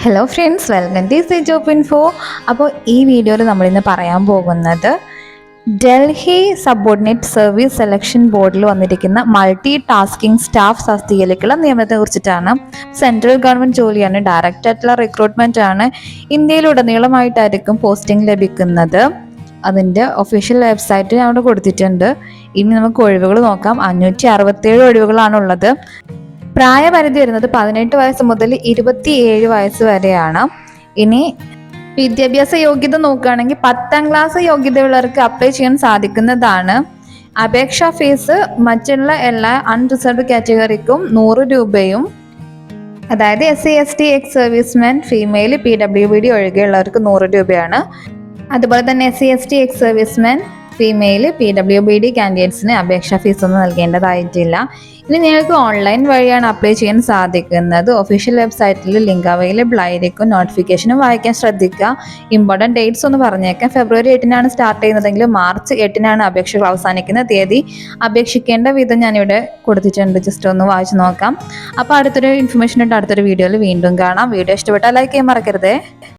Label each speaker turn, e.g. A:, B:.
A: Hello friends, welcome to C job info. അപ്പോൾ ഈ വീഡിയോയിൽ നമ്മളിന്ന് പറയാൻ പോകുന്നത് ഡൽഹി സബോർഡിനേറ്റ് സർവീസ് സെലക്ഷൻ ബോർഡിൽ വന്നിരിക്കുന്ന മൾട്ടി ടാസ്കിംഗ് സ്റ്റാഫ് തസ്തികയിലേക്കുള്ള നിയമനത്തെ കുറിച്ചിട്ടാണ്. സെൻട്രൽ ഗവൺമെൻറ് ജോലിയാണ്, ഡയറക്റ്റ് ആയിട്ടുള്ള റിക്രൂട്ട്മെൻ്റ് ആണ്. ഇന്ത്യയിലുടനീളമായിട്ടായിരിക്കും പോസ്റ്റിംഗ് ലഭിക്കുന്നത്. അതിൻ്റെ ഒഫീഷ്യൽ വെബ്സൈറ്റ് അവിടെ കൊടുത്തിട്ടുണ്ട്. ഇനി നമുക്ക് ഒഴിവുകൾ നോക്കാം. 567 ഒഴിവുകളാണുള്ളത്. പ്രായപരിധി വരുന്നത് 18 വയസ്സ് മുതൽ 27 വയസ്സ് വരെയാണ്. ഇനി വിദ്യാഭ്യാസ യോഗ്യത നോക്കുകയാണെങ്കിൽ 10ാം ക്ലാസ് യോഗ്യതയുള്ളവർക്ക് അപ്ലൈ ചെയ്യാൻ സാധിക്കുന്നതാണ്. അപേക്ഷാ ഫീസ് മറ്റുള്ള എല്ലാ അൺറിസർവ്ഡ് കാറ്റഗറിക്കും 100 രൂപയും, അതായത് SC/ST ex serviceman female PWBD ഒഴികെയുള്ളവർക്ക് 100 രൂപയാണ്. അതുപോലെ തന്നെ SC/ST ex serviceman female PWBD കാൻഡിഡേറ്റ്സിന് അപേക്ഷാ ഫീസൊന്നും നൽകേണ്ടതായിട്ടില്ല. ഇനി നിങ്ങൾക്ക് ഓൺലൈൻ വഴിയാണ് അപ്ലൈ ചെയ്യാൻ സാധിക്കുന്നത്. ഒഫീഷ്യൽ വെബ്സൈറ്റിൽ ലിങ്ക് അവൈലബിൾ ആയിരിക്കും. നോട്ടിഫിക്കേഷനും വായിക്കാൻ ശ്രദ്ധിക്കുക. ഇമ്പോർട്ടൻറ്റ് ഡേറ്റ്സ് ഒന്ന് പറഞ്ഞേക്കാം. ഫെബ്രുവരി 8-നാണ് സ്റ്റാർട്ട് ചെയ്യുന്നതെങ്കിൽ മാർച്ച് 8-നാണ് അപേക്ഷകൾ അവസാനിക്കുന്ന തീയതി. അപേക്ഷിക്കേണ്ട വിധം ഞാനിവിടെ കൊടുത്തിട്ടുണ്ട്, ജസ്റ്റ് ഒന്ന് വായിച്ചു നോക്കാം. അപ്പോൾ അടുത്തൊരു ഇൻഫർമേഷൻ ഉണ്ട്. അടുത്തൊരു വീഡിയോയിൽ വീണ്ടും കാണാം. വീഡിയോ ഇഷ്ടപ്പെട്ടാൽ ലൈക്ക് ചെയ്യാൻ മറക്കരുതേ.